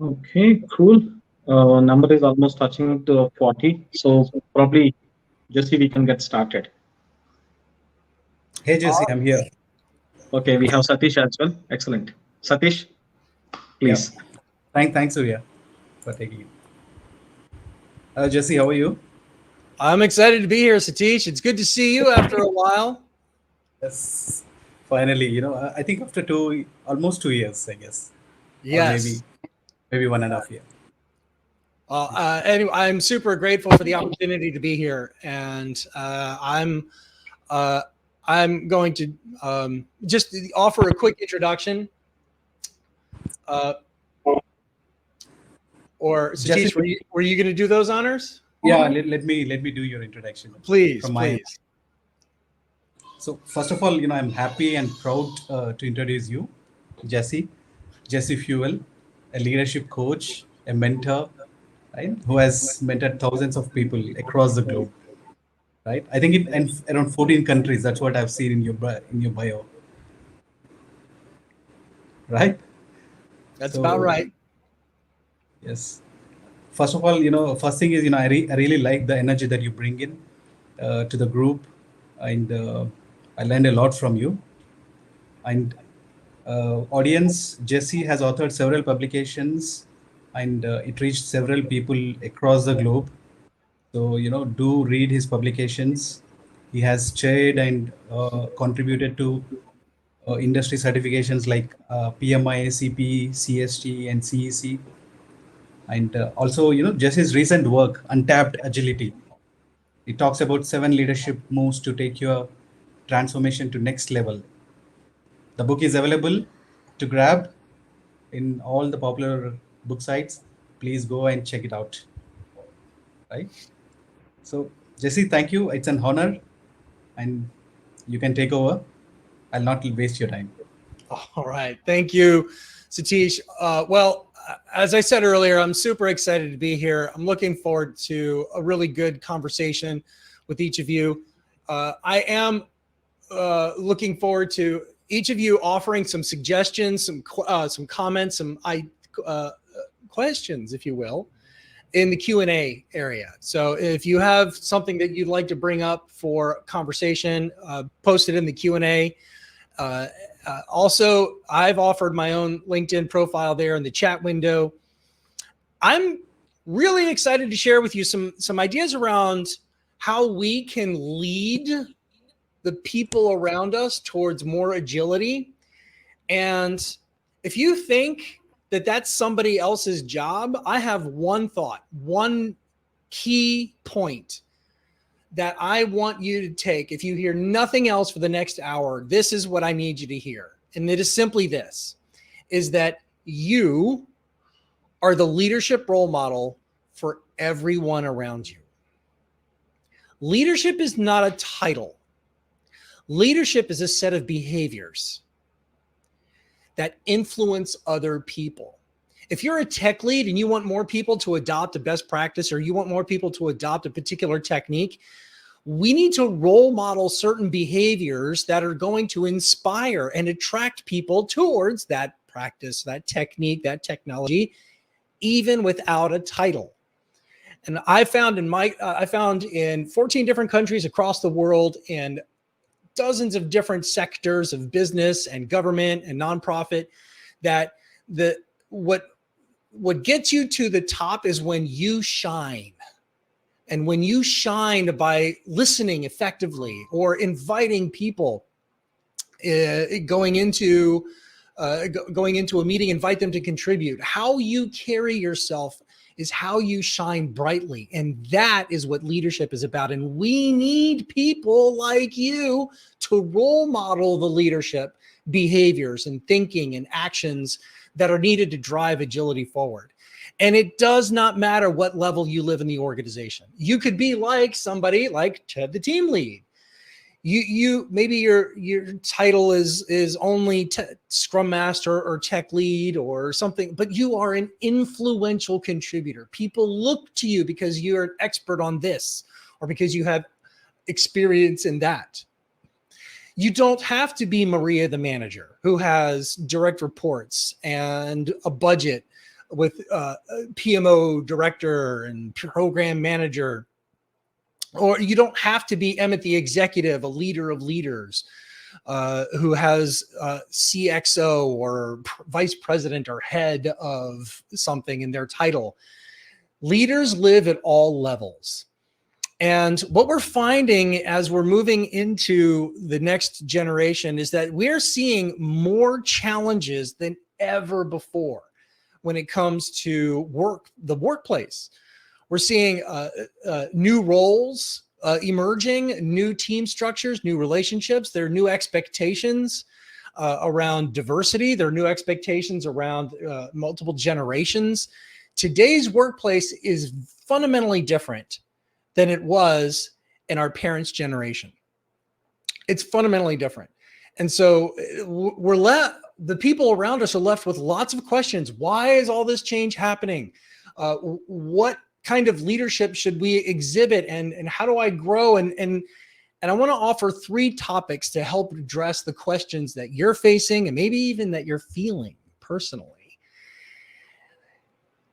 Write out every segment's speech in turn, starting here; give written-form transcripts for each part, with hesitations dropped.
Okay, cool. Number is almost touching to 40. So probably, Jesse, we can get started. Hey Jesse, I'm here. Okay, we have Satish as well. Excellent. Satish, Yep. please. Thanks, Surya, for taking it. Jesse, how are you? I'm excited to be here, Satish. It's good to see you after a while. Yes. Finally, I think after almost 2 years, I guess, or Yes. maybe 1.5 year. Anyway, I'm super grateful for the opportunity to be here, and uh, I'm going to just offer a quick introduction. Uh, or Jesse, Satish, were you going to do those honors? yeah, let me do your introduction Please, from my end. please. So first of all, I'm happy and proud to introduce you, Jesse, Jesse Fuel, a leadership coach, a mentor, right, who has mentored thousands of people across the globe, right? I think in around 14 countries. That's what I've seen in your bio, right? That's about So right. yes. First of all, first thing is, I really like the energy that you bring in to the group, and I learned a lot from you. And audience, Jesse has authored several publications, and it reached several people across the globe. So, do read his publications. He has chaired and contributed to industry certifications like PMI, CP, CST, and CEC. And also, just his recent work, Untapped Agility. It talks about 7 leadership moves to take your transformation to next level. The book is available to grab in all the popular book sites. Please go and check it out. Right. So, Jesse, thank you. It's an honor, and you can take over. I'll not waste your time. All right. Thank you, Satish. As I said earlier, I'm super excited to be here. I'm looking forward to a really good conversation with each of you. I am looking forward to each of you offering some suggestions, some comments, uh, questions, if you will, in the Q&A area. So if you have something that you'd like to bring up for conversation, post it in the Q&A. Also, I've offered my own LinkedIn profile there in the chat window. I'm really excited to share with you some ideas around how we can lead the people around us towards more agility. And if you think that that's somebody else's job, I have one thought, one key point that I want you to take. If you hear nothing else for the next hour, this is what I need you to hear. And it is simply this, is that you are the leadership role model for everyone around you. Leadership is not a title. Leadership is a set of behaviors that influence other people. If you're a tech lead and you want more people to adopt a best practice, or you want more people to adopt a particular technique, we need to role model certain behaviors that are going to inspire and attract people towards that practice, that technique, that technology, even without a title. And I found in 14 different countries across the world, and dozens of different sectors of business and government and nonprofit, that what gets you to the top is when you shine. And when you shine by listening effectively or inviting people, going into a meeting, invite them to contribute. How you carry yourself is how you shine brightly. And that is what leadership is about. And we need people like you to role model the leadership behaviors and thinking and actions that are needed to drive agility forward. And it does not matter what level you live in the organization. You could be like somebody like Ted, the team lead. You maybe your title is only Scrum Master or Tech Lead or something, but you are an influential contributor. People look to you because you're an expert on this, or because you have experience in that. You don't have to be Maria, the manager, who has direct reports and a budget with PMO director and program manager, or you don't have to be Emmett the executive, a leader of leaders who has CXO or vice president or head of something in their title. Leaders live at all levels. And what we're finding as we're moving into the next generation is that we're seeing more challenges than ever before when it comes to the workplace. We're seeing new roles emerging, new team structures, new relationships. There are new expectations around diversity. There are new expectations around multiple generations. Today's workplace is fundamentally different than it was in our parents' generation. It's fundamentally different. And so the people around us are left with lots of questions. Why is all this change happening? What kind of leadership should we exhibit? And how do I grow? And I want to offer 3 topics to help address the questions that you're facing and maybe even that you're feeling personally.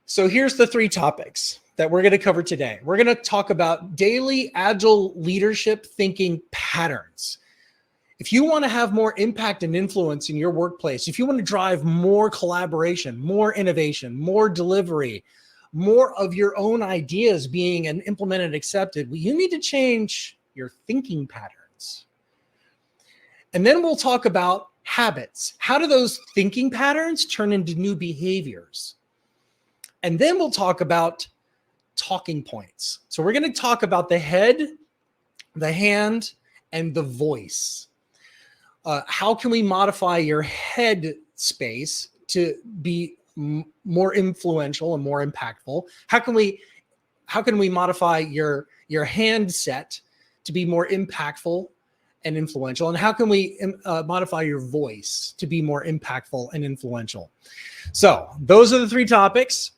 So here's the 3 topics that we're going to cover today. We're going to talk about daily agile leadership thinking patterns. If you want to have more impact and influence in your workplace, if you want to drive more collaboration, more innovation, more delivery, more of your own ideas being implemented and accepted, you need to change your thinking patterns. And then we'll talk about habits. How do those thinking patterns turn into new behaviors? And then we'll talk about talking points. So we're going to talk about the head, the hand, and the voice. How can we modify your head space to be more influential and more impactful? How can we modify your hand set to be more impactful and influential? And how can we modify your voice to be more impactful and influential? So those are the 3 topics.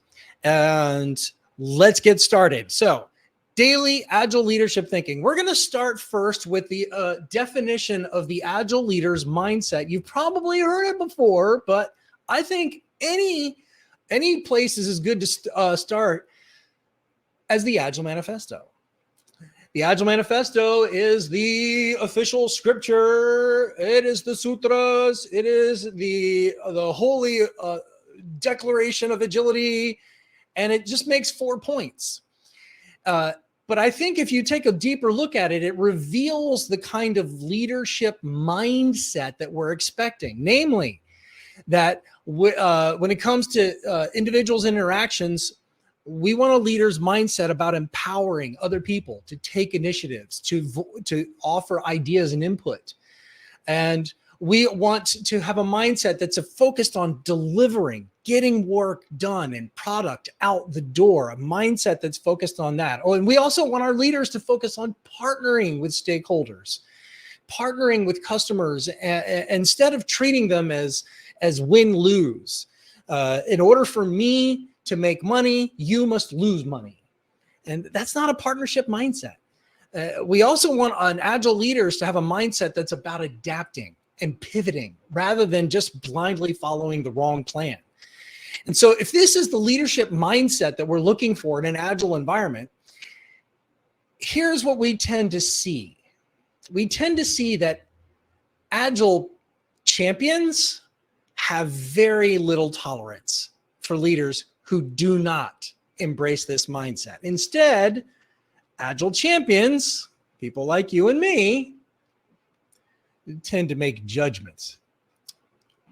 And let's get started. So, daily agile leadership thinking. We're going to start first with the definition of the agile leader's mindset. You've probably heard it before, but I think any place is as good to start as the Agile Manifesto. The Agile Manifesto is the official scripture. It is the sutras. It is the holy declaration of agility. And it just makes 4 points. But I think if you take a deeper look at it, it reveals the kind of leadership mindset that we're expecting. Namely, that when it comes to individuals' interactions, we want a leader's mindset about empowering other people to take initiatives, to offer ideas and input. And we want to have a mindset that's focused on delivering, getting work done and product out the door, a mindset that's focused on that. Oh, and we also want our leaders to focus on partnering with stakeholders, partnering with customers, instead of treating them as win-lose. In order for me to make money, you must lose money. And that's not a partnership mindset. We also want agile leaders to have a mindset that's about adapting and pivoting rather than just blindly following the wrong plan. And so if this is the leadership mindset that we're looking for in an agile environment, here's what we tend to see. We tend to see that agile champions have very little tolerance for leaders who do not embrace this mindset. Instead, agile champions, people like you and me, tend to make judgments.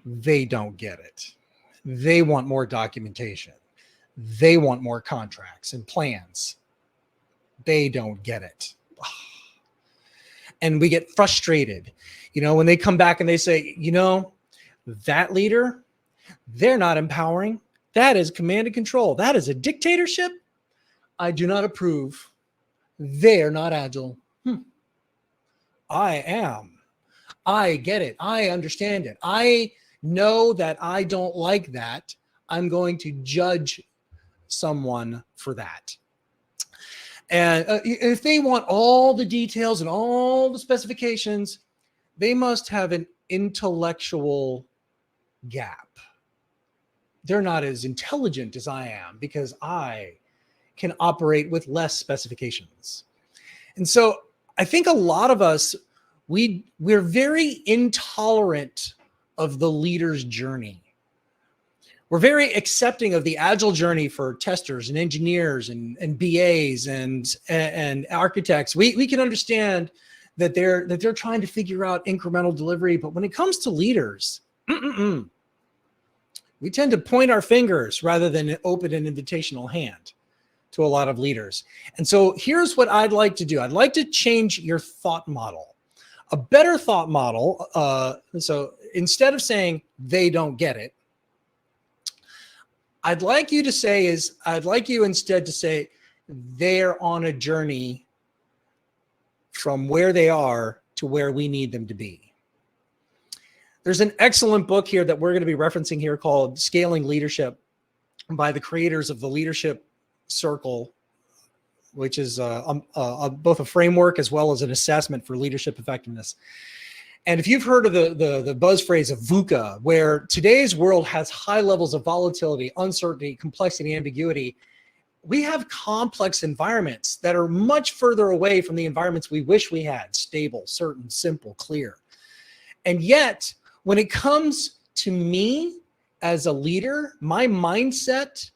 They don't get it. They want more documentation. They want more contracts and plans. They don't get it. And we get frustrated, when they come back and they say, that leader, they're not empowering. That is command and control. That is a dictatorship. I do not approve. They are not agile. I am. I get it. I understand it. I know that I don't like that. I'm going to judge someone for that. And if they want all the details and all the specifications, they must have an intellectual gap. they're not as intelligent as I am because I can operate with less specifications. And so I think a lot of us, we're very intolerant of the leader's journey. We're very accepting of the agile journey for testers and engineers and BAs and architects. We can understand that they're trying to figure out incremental delivery, but when it comes to leaders, we tend to point our fingers rather than open an invitational hand to a lot of leaders. And so here's what I'd like to do. I'd like to change your thought model. A better thought model. So instead of saying they don't get it, I'd like you instead to say they're on a journey from where they are to where we need them to be. There's an excellent book here that we're going to be referencing here called Scaling Leadership by the creators of the Leadership Circle, which is both a framework as well as an assessment for leadership effectiveness. And if you've heard of the buzz phrase of VUCA, where today's world has high levels of volatility, uncertainty, complexity, ambiguity, we have complex environments that are much further away from the environments we wish we had: stable, certain, simple, clear. And yet, when it comes to me as a leader, my mindset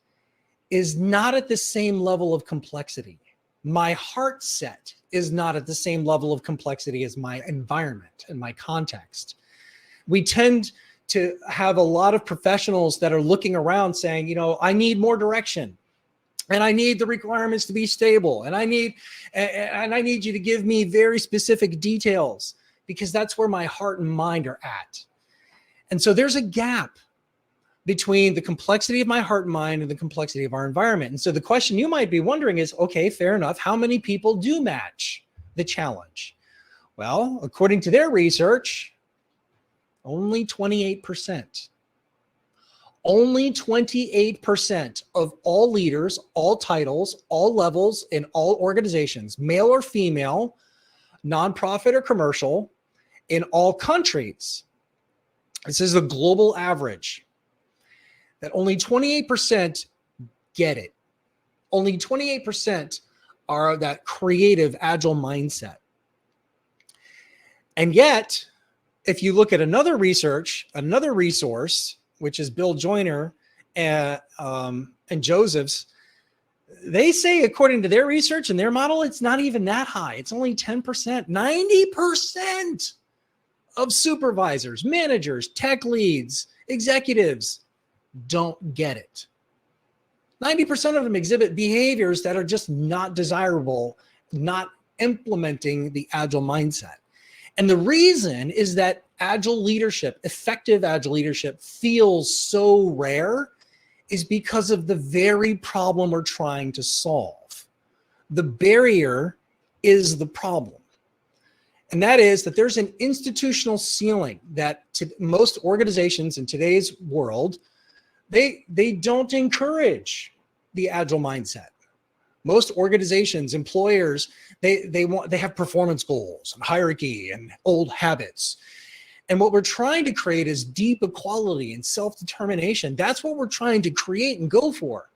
is not at the same level of complexity. My heart set is not at the same level of complexity as my environment and my context. We tend to have a lot of professionals that are looking around saying, you know, I need more direction, and I need the requirements to be stable, and I need you to give me very specific details, because that's where my heart and mind are at. And so there's a gap between the complexity of my heart and mind and the complexity of our environment. And so the question you might be wondering is, okay, fair enough, how many people do match the challenge? Well, according to their research, only 28%. Only 28% of all leaders, all titles, all levels in all organizations, male or female, nonprofit or commercial, in all countries. This is a global average. That only 28% get it. Only 28% are that creative, agile mindset. And yet, if you look at another resource, which is Bill Joyner and Joseph's, they say, according to their research and their model, it's not even that high. It's only 10%. 90% of supervisors, managers, tech leads, executives don't get it. 90% of them exhibit behaviors that are just not desirable, not implementing the agile mindset. And the reason is that agile leadership, effective agile leadership, feels so rare is because of the very problem we're trying to solve. The barrier is the problem. And that is that there's an institutional ceiling that most organizations in today's world, they don't encourage the agile mindset. Most organizations, employers, they have performance goals and hierarchy and old habits. And what we're trying to create is deep equality and self-determination. That's what we're trying to create and go for.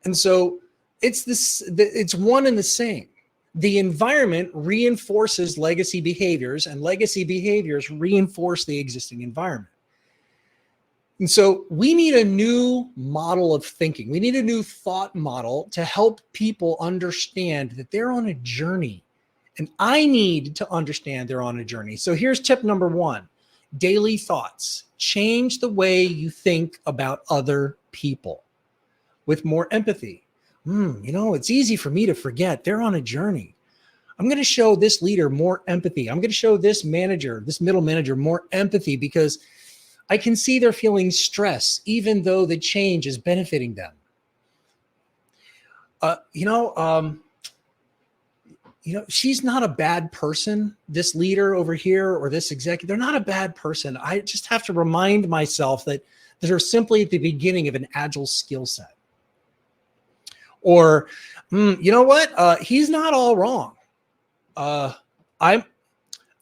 And so it's one and the same. The environment reinforces legacy behaviors, and legacy behaviors reinforce the existing environment. And so we need a new model of thinking. We need a new thought model to help people understand that they're on a journey. And I need to understand they're on a journey. So here's tip number one: daily thoughts. Change the way you think about other people with more empathy. It's easy for me to forget they're on a journey. I'm going to show this leader more empathy. I'm going to show this manager, this middle manager, more empathy because I can see they're feeling stress, even though the change is benefiting them. She's not a bad person, this leader over here or this executive. They're not a bad person. I just have to remind myself that they're simply at the beginning of an agile skill set. Or, he's not all wrong. I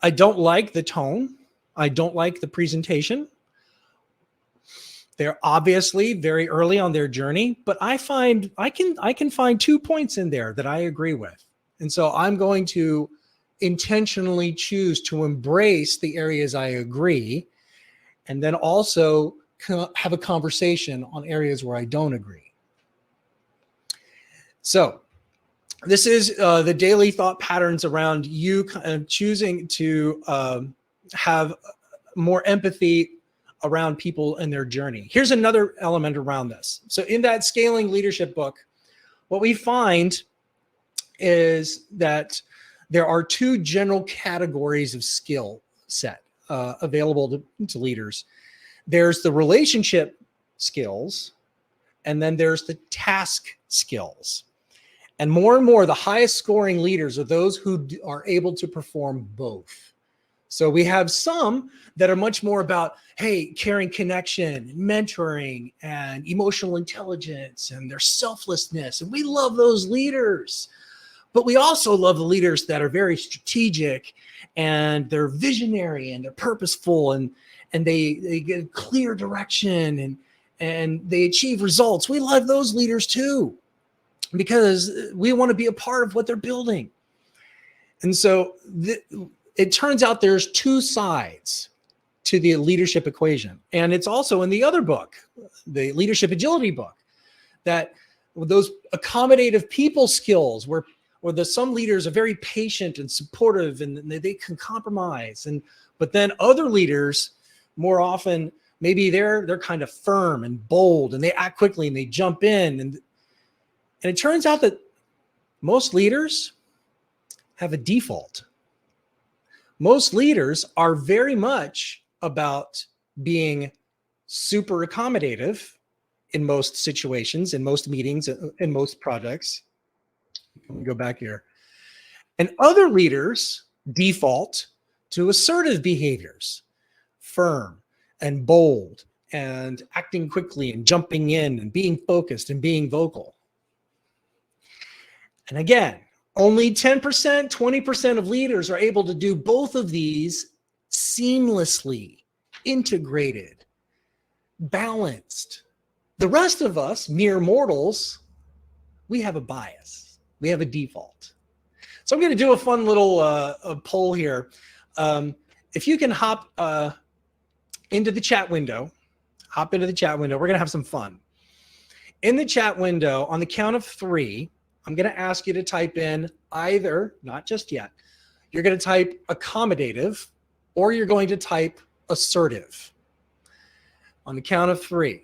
don't like the tone. I don't like the presentation. They're obviously very early on their journey, but I can find 2 points in there that I agree with. And so I'm going to intentionally choose to embrace the areas I agree, and then also have a conversation on areas where I don't agree. So this is the daily thought patterns around you choosing to have more empathy around people and their journey. Here's another element around this. So in that Scaling Leadership book, what we find is that there are 2 general categories of skill set available to leaders. There's the relationship skills, and then there's the task skills. And more, the highest scoring leaders are those who are able to perform both. So we have some that are much more about, hey, caring connection, mentoring, and emotional intelligence, and their selflessness. And we love those leaders. But we also love the leaders that are very strategic, and they're visionary, and they're purposeful, and they get clear direction, and they achieve results. We love those leaders too, because we want to be a part of what they're building. And so it turns out there's 2 sides to the leadership equation. And it's also in the other book, the Leadership Agility book, that those accommodative people skills where some leaders are very patient and supportive, and they can compromise. But then other leaders, more often, maybe they're kind of firm and bold, and they act quickly, and they jump in. And it turns out that most leaders have a default. Most leaders are very much about being super accommodative in most situations, in most meetings, in most projects. Let me go back here. And other leaders default to assertive behaviors, firm and bold, and acting quickly, and jumping in, and being focused, and being vocal. And again, only 10%, 20% of leaders are able to do both of these seamlessly, integrated, balanced. The rest of us, mere mortals, we have a bias. We have a default. So I'm going to do a fun little poll here. If you can hop into the chat window, we're going to have some fun. In the chat window, on the count of 3, I'm going to ask you to type in either, not just yet, you're going to type accommodative, or you're going to type assertive. On the count of 3.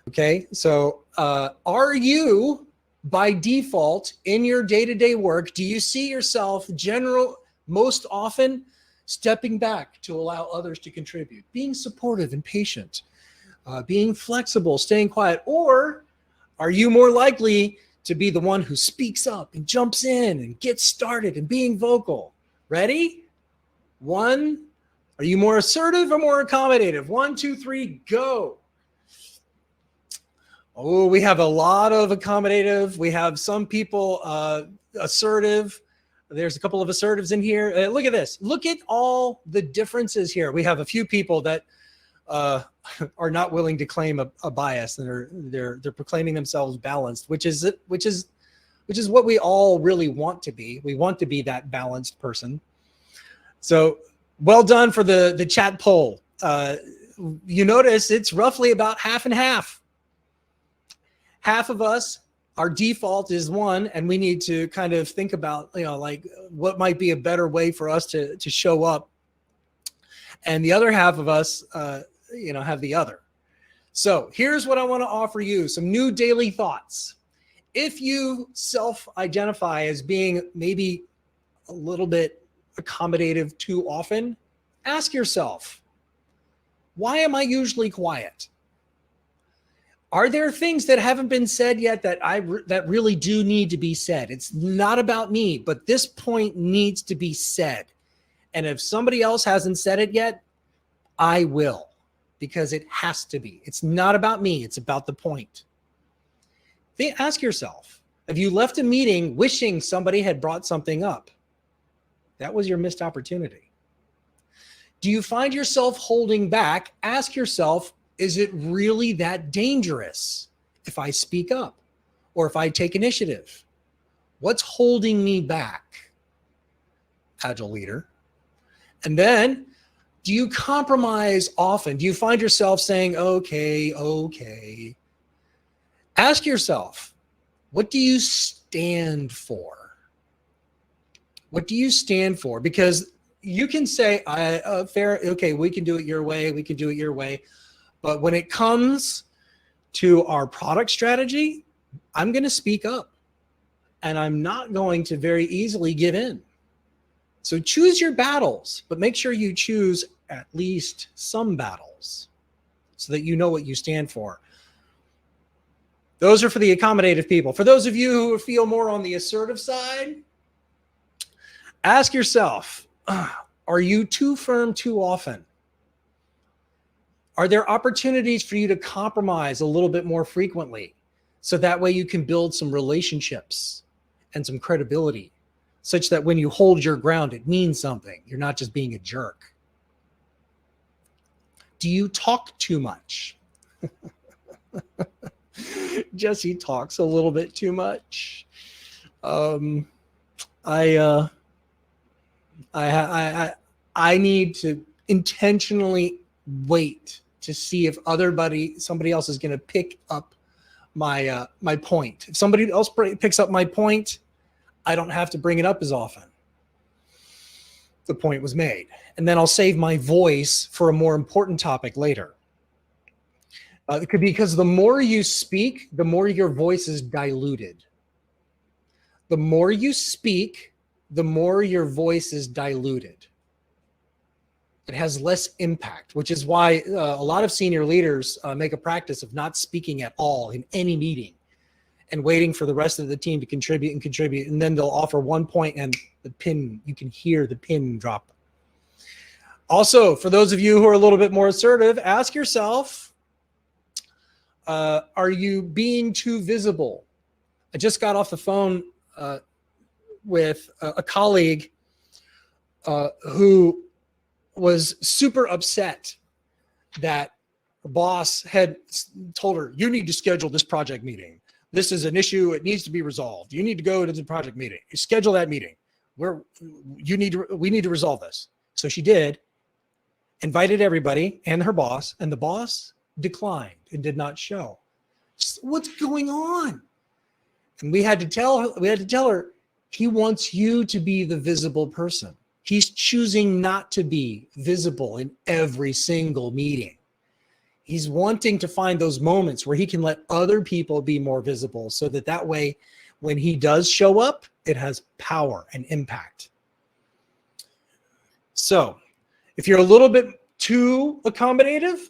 Okay, so are you, by default, in your day-to-day work, do you see yourself most often stepping back to allow others to contribute, being supportive and patient, being flexible, staying quiet? Or are you more likely to be the one who speaks up and jumps in and gets started and being vocal? Ready? 1. Are you more assertive or more accommodative? 1, 2, 3, go. Oh, we have a lot of accommodative. We have some people assertive. There's a couple of assertives in here. Look at this. Look at all the differences here. We have a few people that are not willing to claim a bias, and they're proclaiming themselves balanced, which is what we all really want to be. We want to be that balanced person. So well done for the chat poll. You notice it's roughly about half and half. Half of us, our default is 1, and we need to kind of think about, like what might be a better way for us to show up. And the other half of us, have the other. So here's what I want to offer you, some new daily thoughts. If you self-identify as being maybe a little bit accommodative too often, ask yourself, why am I usually quiet? Are there things that haven't been said yet that really do need to be said? It's not about me, but this point needs to be said. And if somebody else hasn't said it yet, I will, because it has to be. It's not about me. It's about the point. Ask yourself, have you left a meeting wishing somebody had brought something up? That was your missed opportunity. Do you find yourself holding back? Ask yourself, is it really that dangerous if I speak up or if I take initiative? What's holding me back, Agile leader? And then, do you compromise often? Do you find yourself saying, okay? Ask yourself, what do you stand for? What do you stand for? Because you can say, okay, we can do it your way, we can do it your way. But when it comes to our product strategy, I'm going to speak up. And I'm not going to very easily give in. So choose your battles, but make sure you choose at least some battles so that you know what you stand for. Those are for the accommodative people. For those of you who feel more on the assertive side, ask yourself, are you too firm too often? Are there opportunities for you to compromise a little bit more frequently so that way you can build some relationships and some credibility such that when you hold your ground, it means something. You're not just being a jerk. Do you talk too much? Jesse talks a little bit too much. I need to intentionally wait to see if somebody else is going to pick up my my point. If somebody else picks up my point, I don't have to bring it up as often. The point was made. And then I'll save my voice for a more important topic later. Because the more you speak, the more your voice is diluted. The more you speak, the more your voice is diluted. It has less impact, which is why a lot of senior leaders make a practice of not speaking at all in any meeting and waiting for the rest of the team to contribute. And then they'll offer one point and the pin, you can hear the pin drop. Also, for those of you who are a little bit more assertive, ask yourself, are you being too visible? I just got off the phone with a colleague who was super upset that the boss had told her, you need to schedule this project meeting. This is an issue. It needs to be resolved. You need to go to the project meeting. You schedule that meeting. We need to resolve this. So she did, invited everybody and her boss, and the boss declined and did not show. What's going on? And we had to tell her, he wants you to be the visible person. He's choosing not to be visible in every single meeting. He's wanting to find those moments where he can let other people be more visible so that way, when he does show up, it has power and impact. So if you're a little bit too accommodative,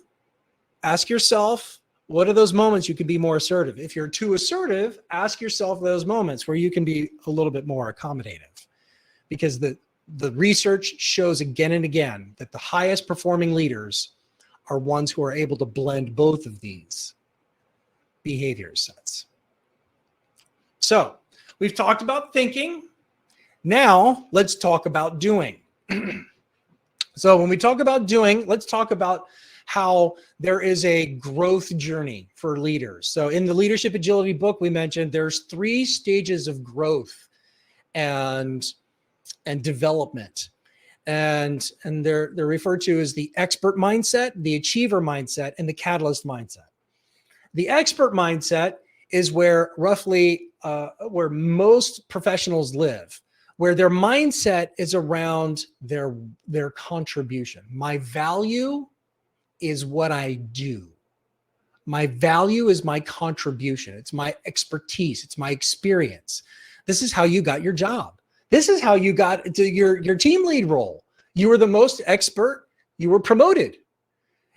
ask yourself, what are those moments you can be more assertive? If you're too assertive, ask yourself those moments where you can be a little bit more accommodative. Because the research shows again and again that the highest performing leaders are ones who are able to blend both of these behavior sets. So we've talked about thinking. Now let's talk about doing. So when we talk about doing, let's talk about how there is a growth journey for leaders. So in the Leadership Agility book, we mentioned there's 3 stages of growth and development. And they're referred to as the expert mindset, the achiever mindset, and the catalyst mindset. The expert mindset is where where most professionals live, where their mindset is around their contribution. My value is what I do. My value is my contribution. It's my expertise. It's my experience. This is how you got your job. This is how you got to your team lead role. You were the most expert. You were promoted.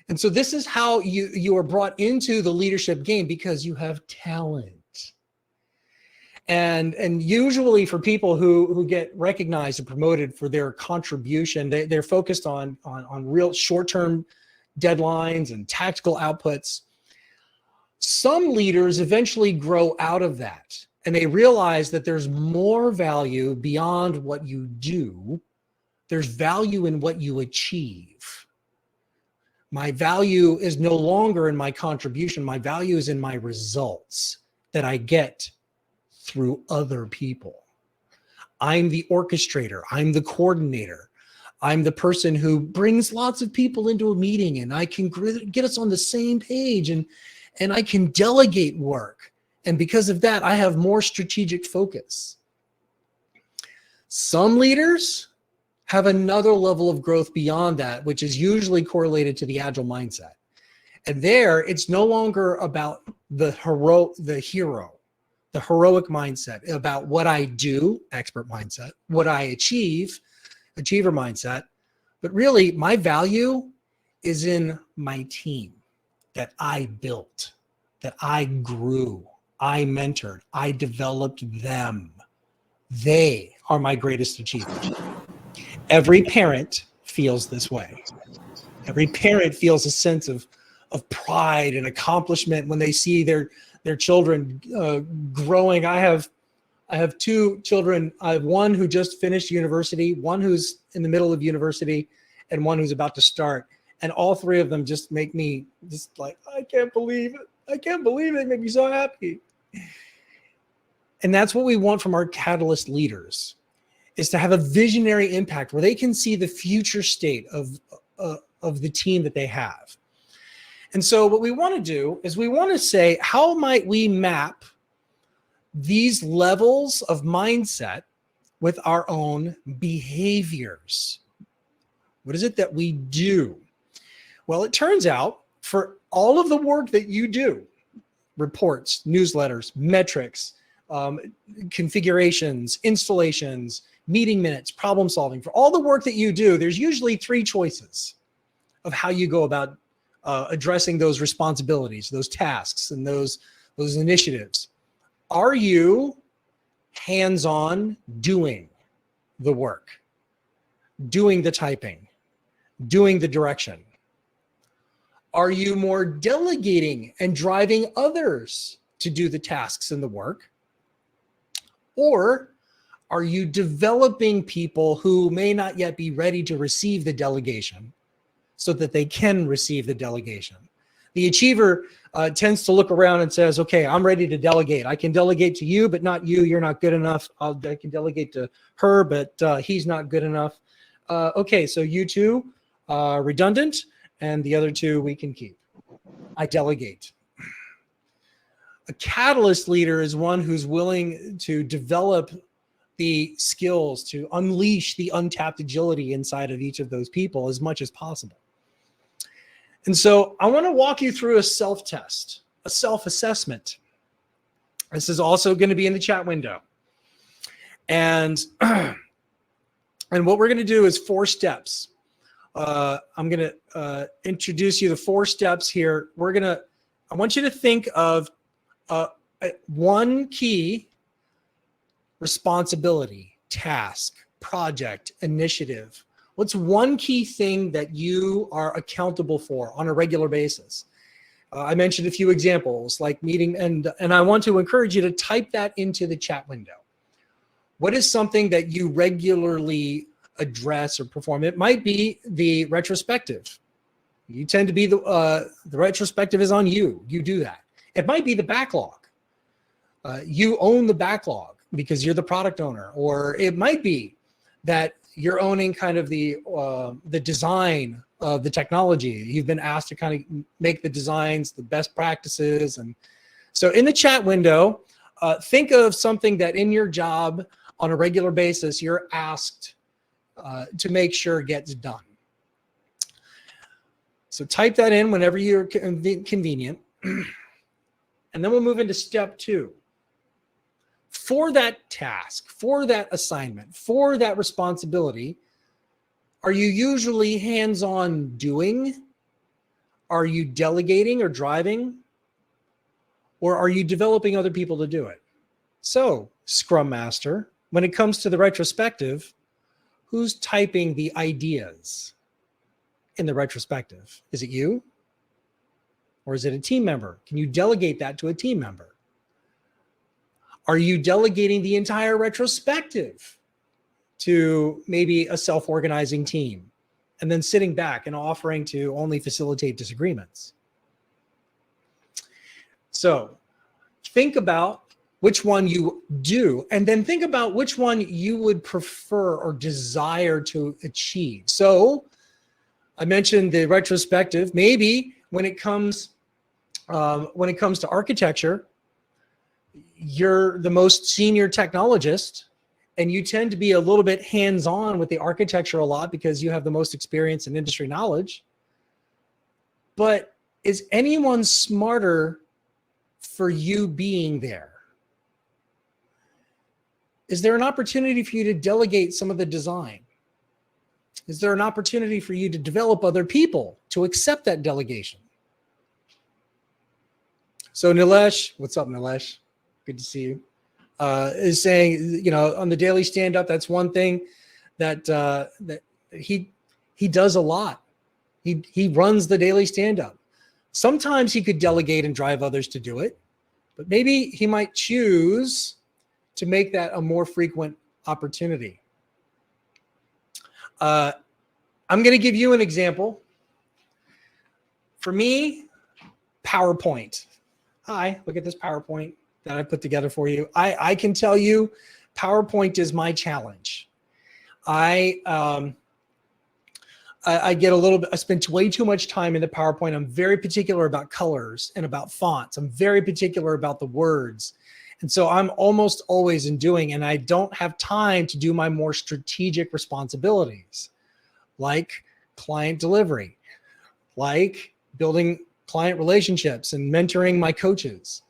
And so this is how you are brought into the leadership game, because you have talent. And usually for people who get recognized and promoted for their contribution, they're focused on real short-term deadlines and tactical outputs. Some leaders eventually grow out of that, and they realize that there's more value beyond what you do. There's value in what you achieve. My value is no longer in my contribution. My value is in my results that I get through other people. I'm the orchestrator. I'm the coordinator. I'm the person who brings lots of people into a meeting, and I can get us on the same page, and I can delegate work. And because of that, I have more strategic focus. Some leaders have another level of growth beyond that, which is usually correlated to the Agile mindset. And there, it's no longer about the heroic mindset, about what I do, expert mindset, what I achieve, achiever mindset. But really, my value is in my team that I built, that I grew, I mentored, I developed them. They are my greatest achievement. Every parent feels this way. Every parent feels a sense of pride and accomplishment when they see their children growing. I have two children. I have one who just finished university, one who's in the middle of university, and one who's about to start. And all three of them just make me just like, I can't believe it. I can't believe it. They make me so happy. And that's what we want from our catalyst leaders, is to have a visionary impact where they can see the future state of the team that they have. And so what we want to do is we want to say, how might we map these levels of mindset with our own behaviors? What is it that we do? Well, it turns out for all of the work that you do, reports, newsletters, metrics, configurations, installations, meeting minutes, problem solving, for all the work that you do, there's usually three choices of how you go about addressing those responsibilities, those tasks, and those initiatives. Are you hands-on doing the work, doing the typing, doing the direction? Are you more delegating and driving others to do the tasks and the work? Or are you developing people who may not yet be ready to receive the delegation so that they can receive the delegation? The achiever tends to look around and says, okay, I'm ready to delegate. I can delegate to you, but not you. You're not good enough. I can delegate to her, but he's not good enough. Okay, so you two are redundant, and the other two we can keep. I delegate. A catalyst leader is one who's willing to develop the skills to unleash the untapped agility inside of each of those people as much as possible. And so I want to walk you through a self-test, a self-assessment. This is also going to be in the chat window. And what we're going to do is 4 steps. I'm going to introduce you to 4 steps here. I want you to think of one key responsibility, task, project, initiative. What's one key thing that you are accountable for on a regular basis? I mentioned a few examples like meeting, and I want to encourage you to type that into the chat window. What is something that you regularly address or perform? It might be the retrospective. You tend to be the retrospective is on you. You do that. It might be the backlog. You own the backlog because you're the product owner, or it might be that you're owning kind of the design of the technology. You've been asked to kind of make the designs, the best practices. And so in the chat window, think of something that in your job on a regular basis, you're asked to make sure gets done. So type that in whenever you're convenient. And then we'll move into step 2. For that task, for that assignment, for that responsibility, are you usually hands-on doing? Are you delegating or driving? Or are you developing other people to do it? So, Scrum Master, when it comes to the retrospective, who's typing the ideas in the retrospective? Is it you? Or is it a team member? Can you delegate that to a team member? Are you delegating the entire retrospective to maybe a self-organizing team and then sitting back and offering to only facilitate disagreements. So think about which one you do, and then think about which one you would prefer or desire to achieve. So I mentioned the retrospective. Maybe when it comes to architecture, you're the most senior technologist, and you tend to be a little bit hands-on with the architecture a lot because you have the most experience and industry knowledge. But is anyone smarter for you being there? Is there an opportunity for you to delegate some of the design? Is there an opportunity for you to develop other people to accept that delegation? So Nilesh, what's up, Nilesh? Good to see you. Is saying, on the daily stand-up, that's one thing that that he does a lot. He runs the daily stand-up. Sometimes he could delegate and drive others to do it, but maybe he might choose to make that a more frequent opportunity. I'm going to give you an example. For me, PowerPoint. Hi, look at this PowerPoint that I put together for you. I can tell you PowerPoint is my challenge. I get a little bit, I spend way too much time in the PowerPoint. I'm very particular about colors and about fonts. I'm very particular about the words. And so I'm almost always in doing, and I don't have time to do my more strategic responsibilities, like client delivery, like building client relationships and mentoring my coaches.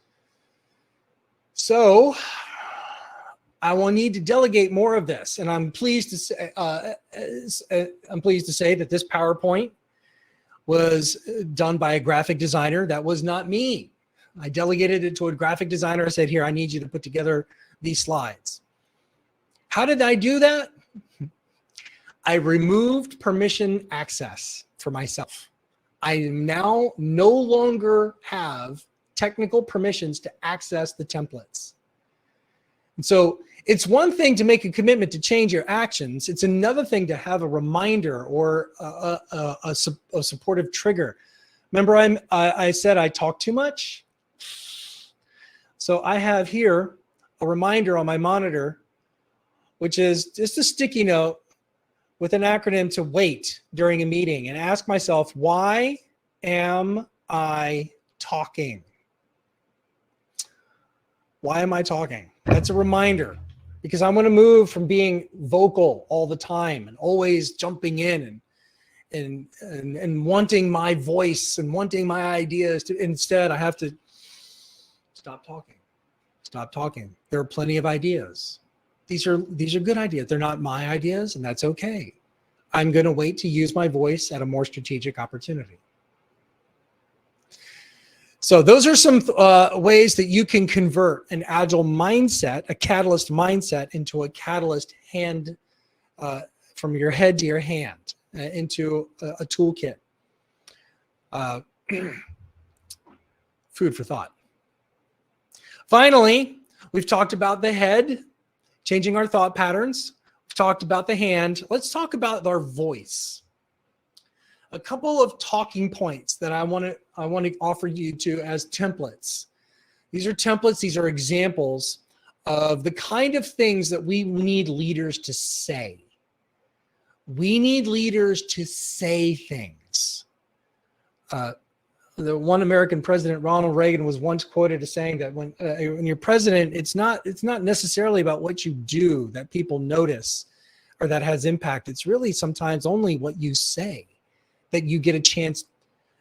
So I will need to delegate more of this. And I'm pleased to say, that this PowerPoint was done by a graphic designer. That was not me. I delegated it to a graphic designer. I said, here, I need you to put together these slides. How did I do that? I removed permission access for myself. I now no longer have technical permissions to access the templates. And so it's one thing to make a commitment to change your actions. It's another thing to have a reminder or a supportive trigger. Remember, I said I talk too much? So I have here a reminder on my monitor, which is just a sticky note with an acronym to wait during a meeting and ask myself, why am I talking? Why am I talking? That's a reminder, because I'm going to move from being vocal all the time and always jumping in and wanting my voice and wanting my ideas to, instead I have to stop talking. Stop talking. There are plenty of ideas. These are good ideas. They're not my ideas, and that's okay. I'm going to wait to use my voice at a more strategic opportunity. So those are some ways that you can convert an agile mindset, a catalyst mindset, into a catalyst hand, from your head to your hand, into a toolkit. Food for thought. Finally, we've talked about the head, changing our thought patterns. We've talked about the hand. Let's talk about our voice. A couple of talking points that I want to offer you to as templates. These are templates. These are examples of the kind of things that we need leaders to say. We need leaders to say things. The one American president, Ronald Reagan, was once quoted as saying that when you're president, it's not necessarily about what you do that people notice or that has impact. It's really sometimes only what you say that you get a chance,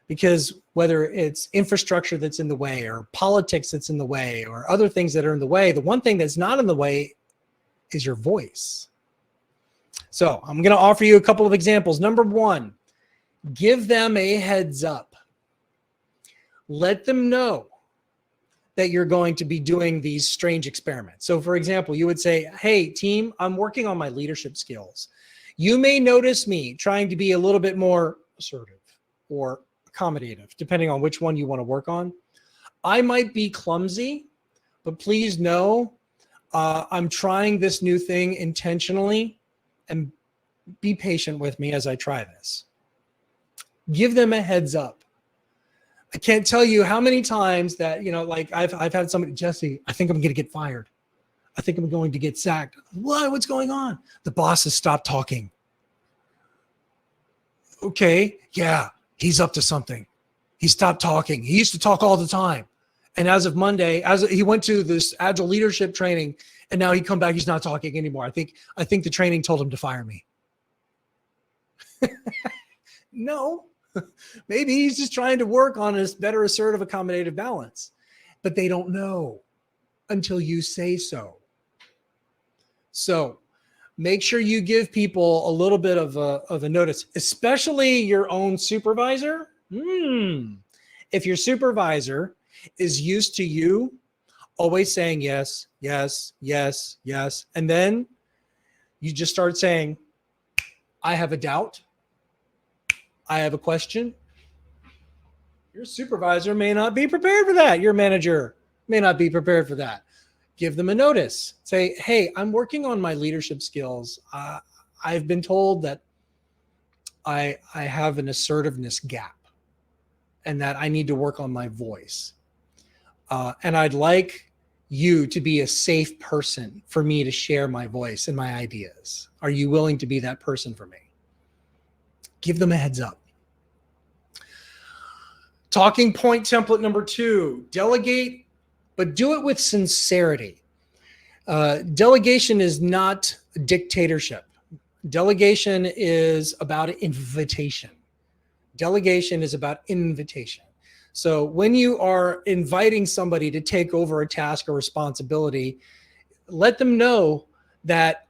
because whether it's infrastructure that's in the way or politics that's in the way or other things that are in the way, the one thing that's not in the way is your voice. So I'm going to offer you a couple of examples. Number one, give them a heads up. Let them know that you're going to be doing these strange experiments. So for example, you would say, hey team, I'm working on my leadership skills. You may notice me trying to be a little bit more assertive or accommodative, depending on which one you want to work on. I might be clumsy, but please know I'm trying this new thing intentionally, and be patient with me as I try this. Give them a heads up. I can't tell you how many times that, like I've had somebody, Jesse, I think I'm going to get fired. I think I'm going to get sacked. What? What's going on? The boss has stopped talking. Okay. Yeah. He's up to something. He stopped talking. He used to talk all the time. And as of Monday, he went to this Agile leadership training, and now he come back, he's not talking anymore. I think the training told him to fire me. No, maybe he's just trying to work on a better assertive accommodative balance, but they don't know until you say so. So make sure you give people a little bit of a notice, especially your own supervisor. If your supervisor is used to you always saying yes, yes, yes, yes, and then you just start saying, I have a doubt, I have a question, your supervisor may not be prepared for that. Your manager may not be prepared for that. Give them a notice. Say, hey, I'm working on my leadership skills. I've been told that I have an assertiveness gap and that I need to work on my voice. And I'd like you to be a safe person for me to share my voice and my ideas. Are you willing to be that person for me? Give them a heads up. Talking point template number 2, delegate, but do it with sincerity. Delegation is not dictatorship. Delegation is about invitation. Delegation is about invitation. So when you are inviting somebody to take over a task or responsibility, let them know that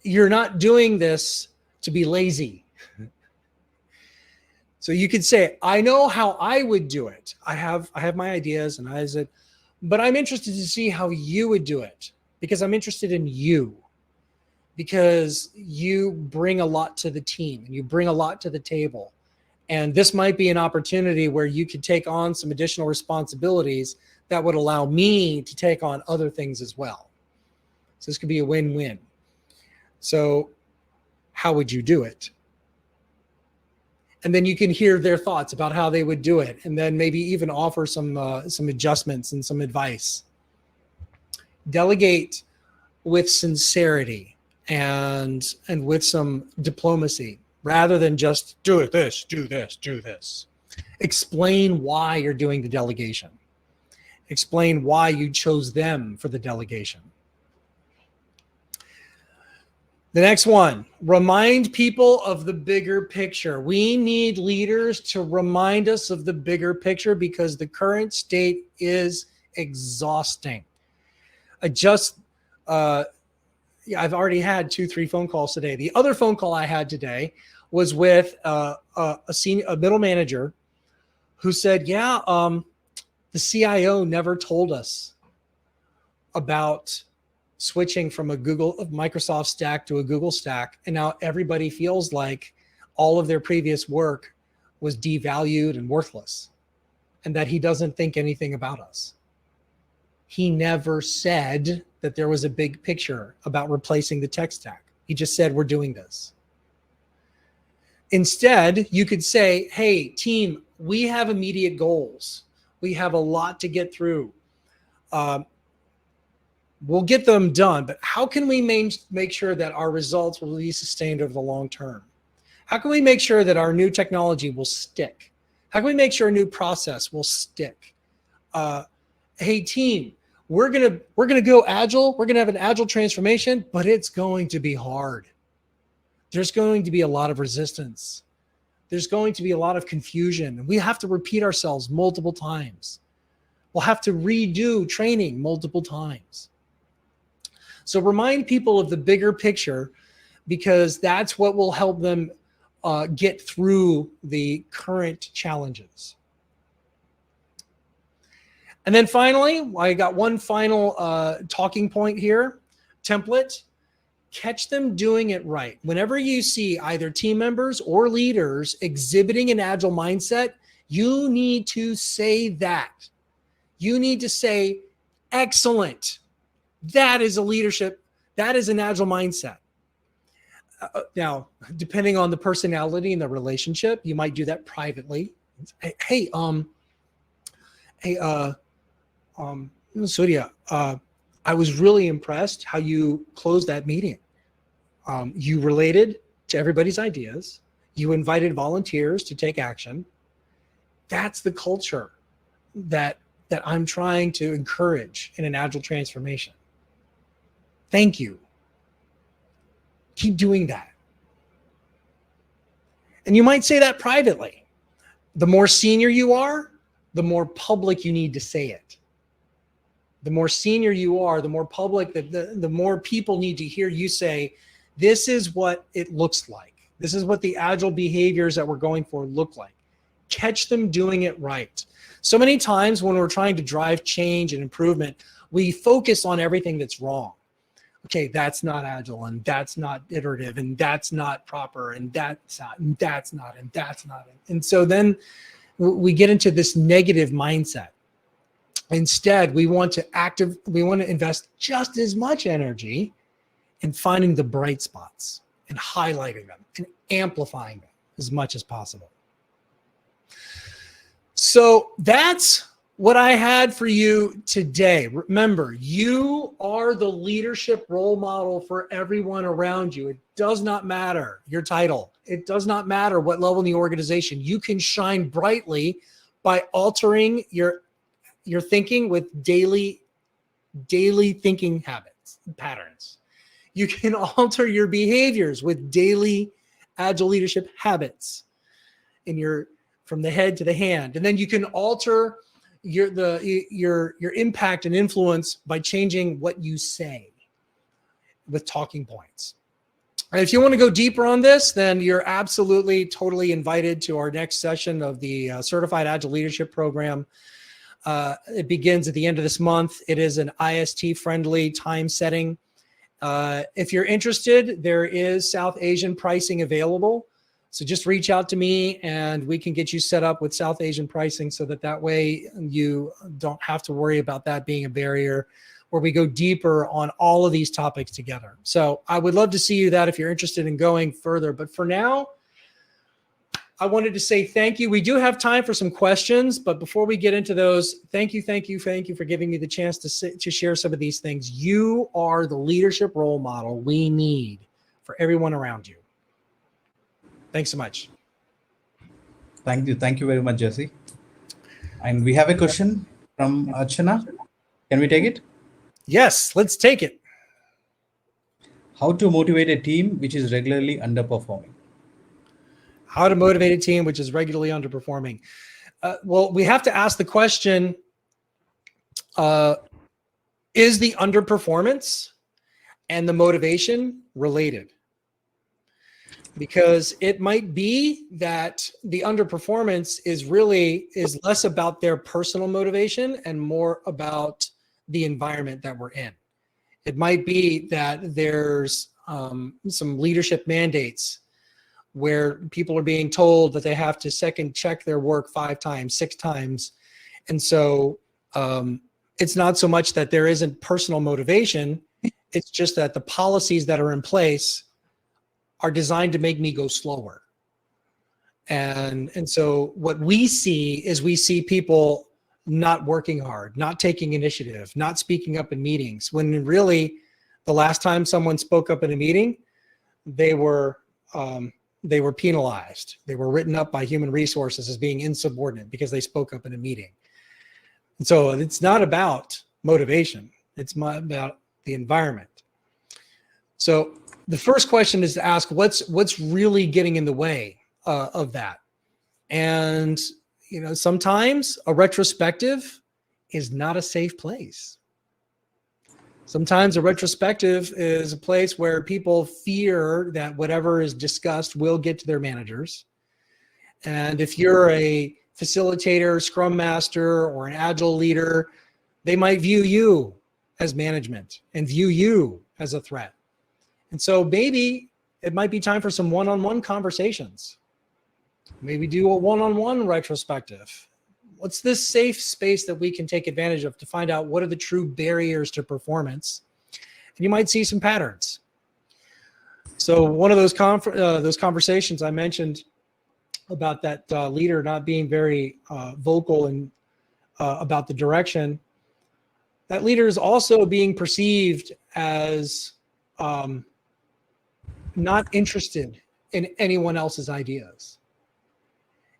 you're not doing this to be lazy. So you could say, I know how I would do it. I have my ideas, and I said, but I'm interested to see how you would do it, because I'm interested in you, because you bring a lot to the team and you bring a lot to the table. And this might be an opportunity where you could take on some additional responsibilities that would allow me to take on other things as well. So this could be a win-win. So how would you do it? And then you can hear their thoughts about how they would do it, and then maybe even offer some adjustments and some advice. Delegate with sincerity and with some diplomacy, rather than just do this, do this, do this. Explain why you're doing the delegation. Explain why you chose them for the delegation. The next one, remind people of the bigger picture. We need leaders to remind us of the bigger picture, because the current state is exhausting. I've already had 2-3 phone calls today. The other phone call I had today was with a middle manager who said, the CIO never told us about switching from a Microsoft stack to a Google stack. And now everybody feels like all of their previous work was devalued and worthless, and that he doesn't think anything about us. He never said that there was a big picture about replacing the tech stack. He just said, we're doing this. Instead, you could say, hey, team, we have immediate goals. We have a lot to get through. We'll get them done, but how can we make sure that our results will be sustained over the long term? How can we make sure that our new technology will stick? How can we make sure a new process will stick? Hey team, we're gonna go agile. We're gonna have an agile transformation, but it's going to be hard. There's going to be a lot of resistance. There's going to be a lot of confusion. We have to repeat ourselves multiple times. We'll have to redo training multiple times. So remind people of the bigger picture, because that's what will help them get through the current challenges. And then finally, I got one final talking point here, template. Catch them doing it right. Whenever you see either team members or leaders exhibiting an agile mindset, you need to say that. You need to say, excellent. That is a leadership. That is an agile mindset. Now, depending on the personality and the relationship, you might do that privately. Hey, Surya, I was really impressed how you closed that meeting. You related to everybody's ideas. You invited volunteers to take action. That's the culture that I'm trying to encourage in an agile transformation. Thank you. Keep doing that. And you might say that privately. The more senior you are, the more public you need to say it. The more senior you are, the more public, the more people need to hear you say, this is what it looks like. This is what the agile behaviors that we're going for look like. Catch them doing it right. So many times when we're trying to drive change and improvement, we focus on everything that's wrong. Okay, that's not agile, and that's not iterative, and that's not proper, and that's not, and that's not, and that's not. And so then we get into this negative mindset. Instead, we want to invest just as much energy in finding the bright spots and highlighting them and amplifying them as much as possible. So that's what I had for you today. Remember, you are the leadership role model for everyone around you. It does not matter your title. It does not matter what level in the organization. You can shine brightly by altering your thinking with daily thinking habits, patterns. You can alter your behaviors with daily agile leadership habits from the head to the hand. And then you can alter your impact and influence by changing what you say with talking points. And if you want to go deeper on this, then you're absolutely totally invited to our next session of the Certified Agile Leadership Program. It begins at the end of this month. It is an IST-friendly time setting. If you're interested, there is South Asian pricing available. So just reach out to me and we can get you set up with South Asian pricing so that way you don't have to worry about that being a barrier, where we go deeper on all of these topics together. So I would love to see you that if you're interested in going further. But for now, I wanted to say thank you. We do have time for some questions, but before we get into those, thank you for giving me the chance to share some of these things. You are the leadership role model we need for everyone around you. Thanks so much. Thank you. Thank you very much, Jesse. And we have a question from Archana. Can we take it? Yes, let's take it. How to motivate a team which is regularly underperforming? How to motivate a team which is regularly underperforming. Well, we have to ask the question, is the underperformance and the motivation related? Because it might be that the underperformance is less about their personal motivation and more about the environment that we're in. It might be that there's some leadership mandates where people are being told that they have to second check their work 5 times, 6 times. And so it's not so much that there isn't personal motivation, it's just that the policies that are in place are designed to make me go slower. And so what we see people not working hard, not taking initiative, not speaking up in meetings, when really the last time someone spoke up in a meeting, they were penalized. They were written up by human resources as being insubordinate because they spoke up in a meeting. And so it's not about motivation. It's about the environment. So the first question is to ask what's really getting in the way of that. And sometimes a retrospective is not a safe place. Sometimes a retrospective is a place where people fear that whatever is discussed will get to their managers. And if you're a facilitator, scrum master, or an agile leader, they might view you as management and view you as a threat. And so maybe it might be time for some one-on-one conversations. Maybe do a one-on-one retrospective. What's this safe space that we can take advantage of to find out what are the true barriers to performance? And you might see some patterns. So one of those conversations I mentioned about that leader not being very vocal and about the direction, that leader is also being perceived as not interested in anyone else's ideas.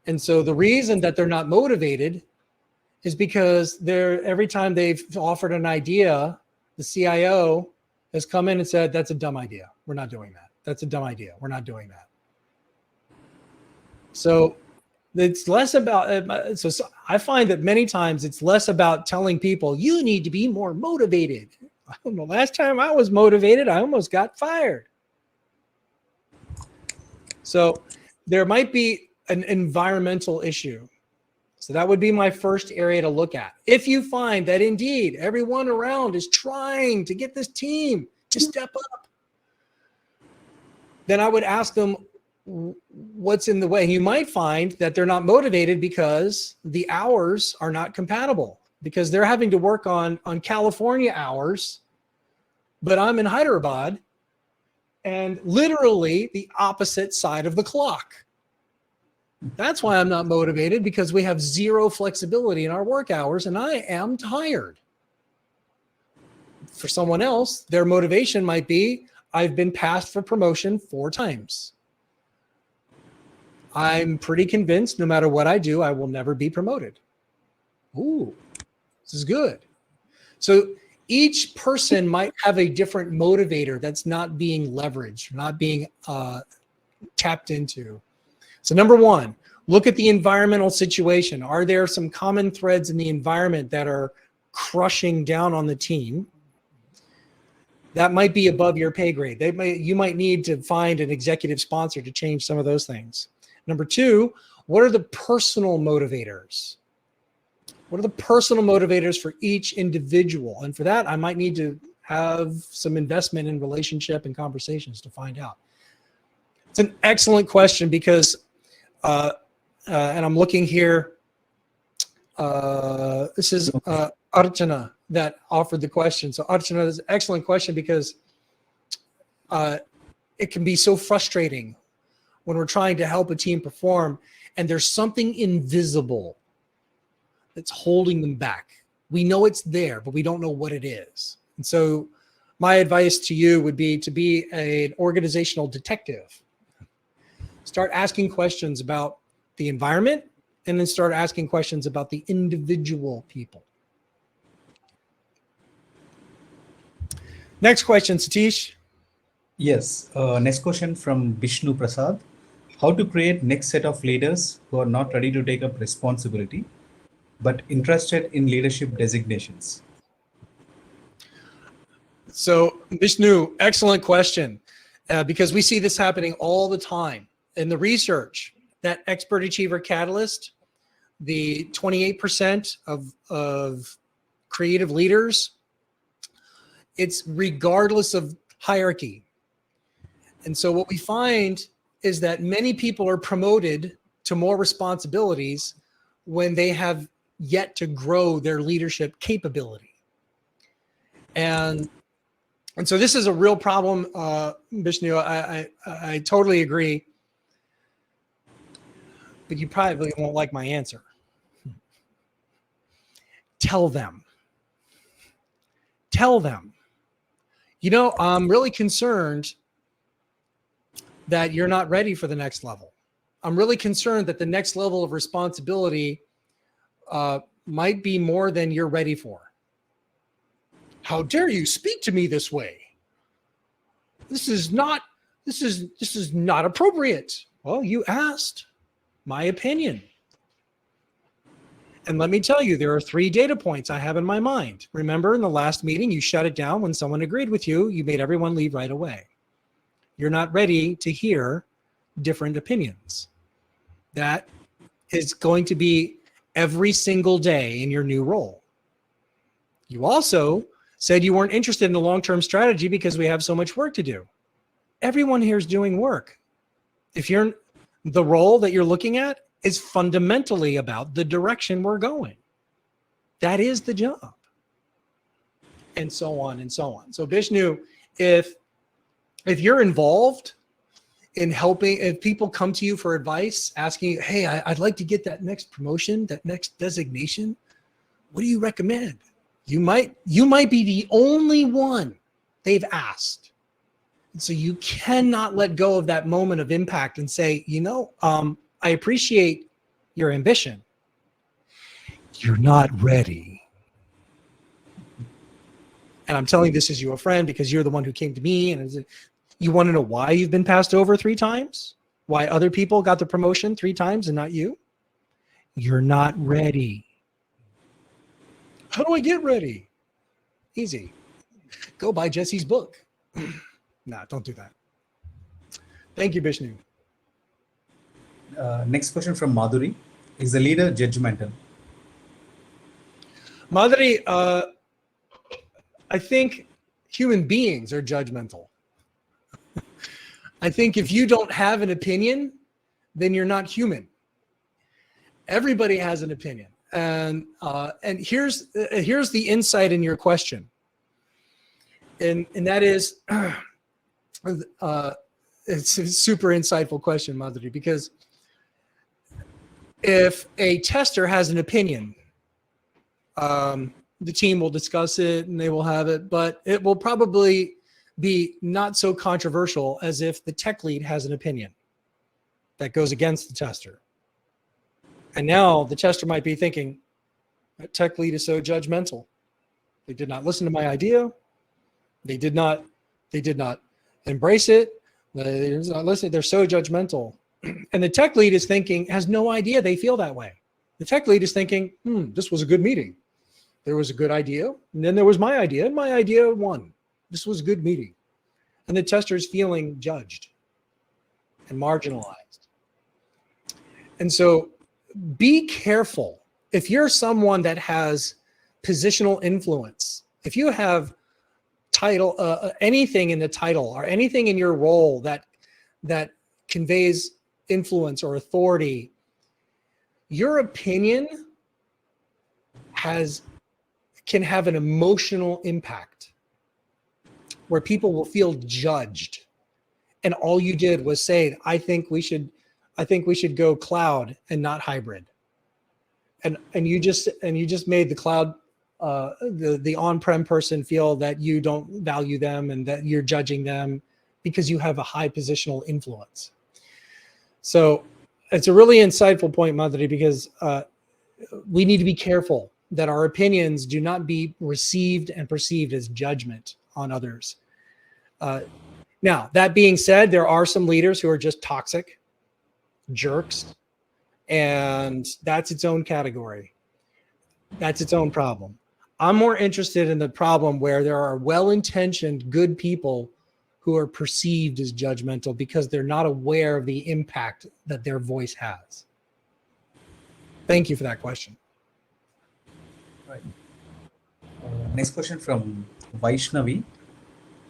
And so the reason that they're not motivated is because every time they've offered an idea, the CIO has come in and said, that's a dumb idea. We're not doing that. That's a dumb idea. We're not doing that. So it's less about, so I find that many times it's less about telling people, you need to be more motivated. I don't know, last time I was motivated, I almost got fired. So there might be an environmental issue. So that would be my first area to look at. If you find that indeed everyone around is trying to get this team to step up, then I would ask them what's in the way. You might find that they're not motivated because the hours are not compatible, because they're having to work on California hours, but I'm in Hyderabad and literally the opposite side of the clock. That's why I'm not motivated, because we have zero flexibility in our work hours and I am tired. For someone else, their motivation might be, I've been passed for promotion 4 times. I'm pretty convinced no matter what I do, I will never be promoted. Ooh, this is good. So each person might have a different motivator that's not being leveraged, not being tapped into. So number one, look at the environmental situation. Are there some common threads in the environment that are crushing down on the team? That might be above your pay grade. You might need to find an executive sponsor to change some of those things. Number two, what are the personal motivators? What are the personal motivators for each individual? And for that, I might need to have some investment in relationship and conversations to find out. It's an excellent question because, and I'm looking here, this is Archana that offered the question. So Archana, this is an excellent question because it can be so frustrating when we're trying to help a team perform and there's something invisible that's holding them back. We know it's there, but we don't know what it is. And so my advice to you would be to be an organizational detective. Start asking questions about the environment and then start asking questions about the individual people. Next question, Satish. Yes. Next question from Vishnu Prasad. How to create next set of leaders who are not ready to take up responsibility, but interested in leadership designations? So Vishnu, excellent question, because we see this happening all the time in the research. That expert achiever catalyst, the 28% of creative leaders, it's regardless of hierarchy. And so what we find is that many people are promoted to more responsibilities when they have yet to grow their leadership capability. And so this is a real problem, Vishnu. I totally agree, but you probably won't like my answer. Tell them. You know, I'm really concerned that you're not ready for the next level. I'm really concerned that the next level of responsibility might be more than you're ready for. How dare you speak to me this way? This is not appropriate. Well, you asked my opinion. And let me tell you, there are 3 data points I have in my mind. Remember, in the last meeting, you shut it down when someone agreed with you. You made everyone leave right away. You're not ready to hear different opinions. That is going to be every single day in your new role. You also said you weren't interested in the long-term strategy because we have so much work to do. Everyone here is doing work. If you're the role that you're looking at is fundamentally about the direction we're going. That is the job. And so on and so on. So Vishnu, if If you're involved in helping, if people come to you for advice, asking, hey, I'd like to get that next promotion, that next designation, what do you recommend? You might be the only one they've asked. And so you cannot let go of that moment of impact and say, I appreciate your ambition. You're not ready. And I'm telling this as you a friend because you're the one who came to me. And you want to know why you've been passed over 3 times? Why other people got the promotion 3 times and not you? You're not ready. How do I get ready? Easy. Go buy Jesse's book. Nah, don't do that. Thank you, Bishnu. Next question from Madhuri. Is the leader judgmental? Madhuri, I think human beings are judgmental. I think if you don't have an opinion, then you're not human. Everybody has an opinion. And here's the insight in your question. And that is, it's a super insightful question, Madhuri, because if a tester has an opinion, the team will discuss it and they will have it, but it will probably be not so controversial as if the tech lead has an opinion that goes against the tester. And now the tester might be thinking, that tech lead is so judgmental. They did not listen to my idea. They did not embrace it. They're not listening. They're so judgmental. And the tech lead is thinking, has no idea they feel that way. The tech lead is thinking, this was a good meeting. There was a good idea. And then there was my idea, and my idea won. This was a good meeting. And the tester is feeling judged and marginalized. And so be careful. If you're someone that has positional influence, if you have title, anything in the title or anything in your role that conveys influence or authority, your opinion can have an emotional impact where people will feel judged. And all you did was say, I think we should go cloud and not hybrid. And you just made the cloud, the on-prem person feel that you don't value them and that you're judging them because you have a high positional influence. So it's a really insightful point, Madhuri, because we need to be careful that our opinions do not be received and perceived as judgment on others. Now, that being said, there are some leaders who are just toxic jerks, and that's its own category. That's its own problem. I'm more interested in the problem where there are well-intentioned, good people who are perceived as judgmental because they're not aware of the impact that their voice has. Thank you for that question. Right. Next question from Vaishnavi.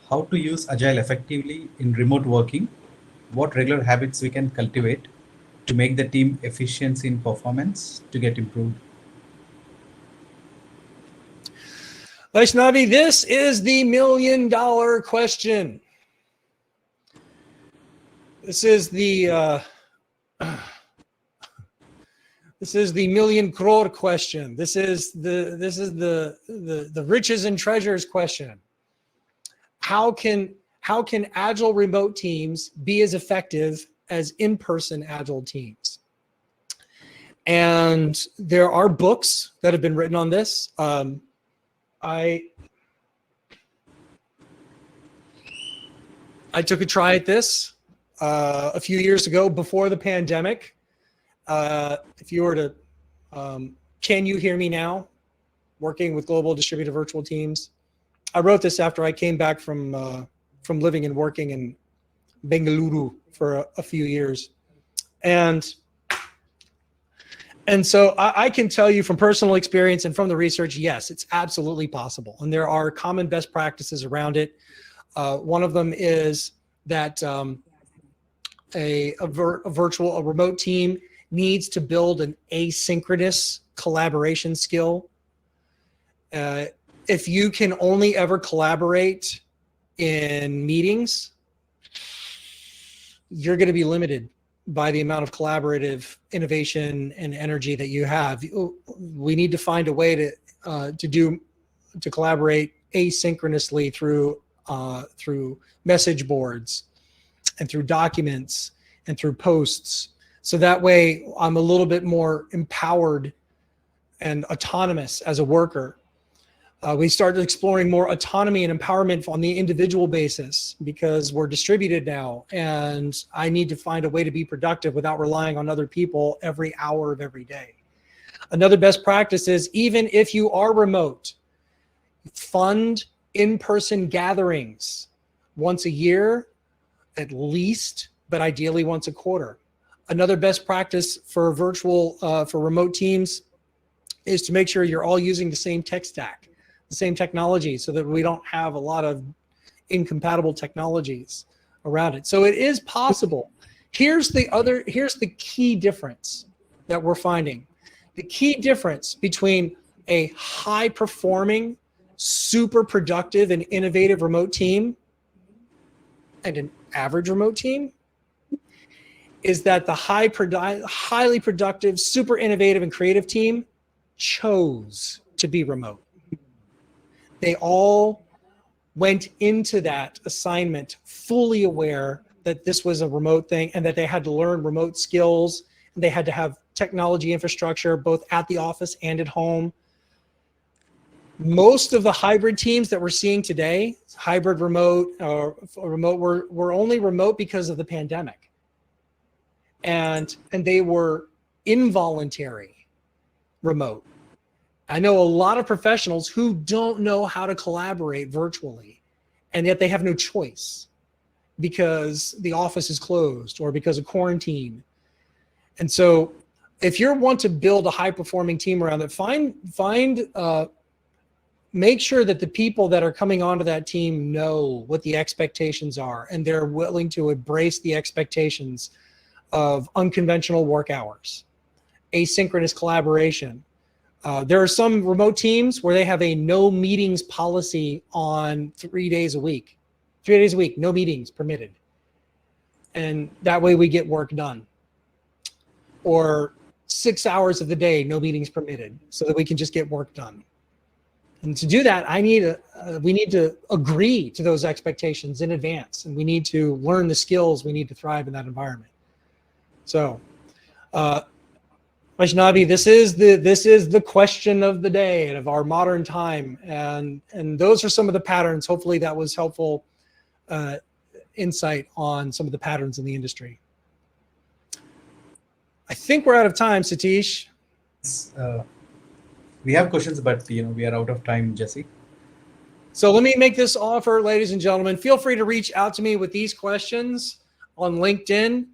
How to use Agile effectively in remote working? What regular habits we can cultivate to make the team efficiency in performance to get improved? Vaishnavi, this is the $1 million question. This is the $1 million crore question. This is the riches and treasures question. How can Agile remote teams be as effective as in-person Agile teams? And there are books that have been written on this. I took a try at this a few years ago before the pandemic. If you were to, can you hear me now? Working with global distributed virtual teams. I wrote this after I came back from living and working in Bengaluru for a few years. And so I can tell you from personal experience and from the research, yes, it's absolutely possible. And there are common best practices around it. One of them is that a remote team needs to build an asynchronous collaboration skill. If you can only ever collaborate in meetings, you're going to be limited by the amount of collaborative innovation and energy that you have. We need to find a way to collaborate asynchronously through message boards and through documents and through posts. So that way I'm a little bit more empowered and autonomous as a worker. We started exploring more autonomy and empowerment on the individual basis because we're distributed now, and I need to find a way to be productive without relying on other people every hour of every day. Another best practice is, even if you are remote, fund in-person gatherings once a year at least, but ideally once a quarter. Another best practice for for remote teams is to make sure you're all using the same tech stack, the same technology, so that we don't have a lot of incompatible technologies around it. So it is possible. Here's the key difference that we're finding. The key difference between a high performing, super productive and innovative remote team and an average remote team is that the highly productive, super innovative and creative team chose to be remote. They all went into that assignment fully aware that this was a remote thing and that they had to learn remote skills, and they had to have technology infrastructure both at the office and at home. Most of the hybrid teams that we're seeing today, hybrid remote or remote, were only remote because of the pandemic. And they were involuntary remote. I know a lot of professionals who don't know how to collaborate virtually, and yet they have no choice because the office is closed or because of quarantine. And so if you want to build a high performing team around it, make sure that the people that are coming onto that team know what the expectations are, and they're willing to embrace the expectations of unconventional work hours, asynchronous collaboration. There are some remote teams where they have a no meetings policy on 3 days a week. 3 days a week, no meetings permitted. And that way we get work done. Or 6 hours of the day, no meetings permitted, so that we can just get work done. And to do that, we need to agree to those expectations in advance, and we need to learn the skills we need to thrive in that environment. So, Vaishnavi, this is the question of the day and of our modern time, and those are some of the patterns. Hopefully, that was helpful insight on some of the patterns in the industry. I think we're out of time, Satish. We have questions, but we are out of time, Jesse. So let me make this offer, ladies and gentlemen. Feel free to reach out to me with these questions on LinkedIn.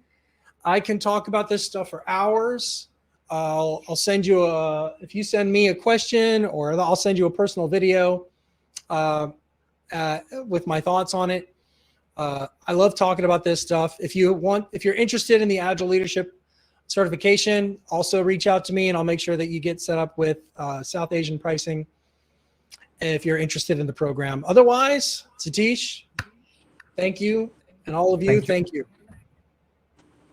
I can talk about this stuff for hours. I'll send you if you send me a question, or I'll send you a personal video with my thoughts on it. I love talking about this stuff. If you're interested in the Agile Leadership certification, also reach out to me and I'll make sure that you get set up with South Asian pricing if you're interested in the program. Otherwise, Satish, thank you. And all of you, thank you.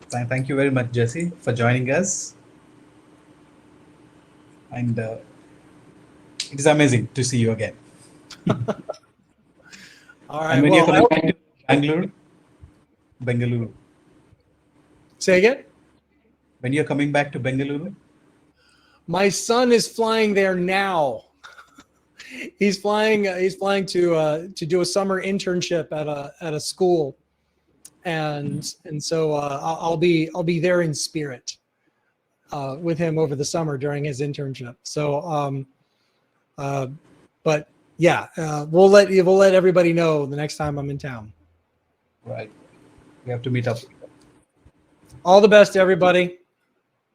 Thank you very much, Jesse, for joining us. And it is amazing to see you again. All right. And when you're coming back to Bengaluru. Say again? When you're coming back to Bengaluru? My son is flying there now. He's flying to do a summer internship at a school, and so I'll be there in spirit with him over the summer during his internship. So, but yeah, we'll let everybody know the next time I'm in town. Right. We have to meet up. All the best, everybody.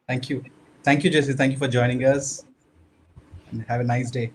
Thank you. Thank you, Jesse. Thank you for joining us. And have a nice day.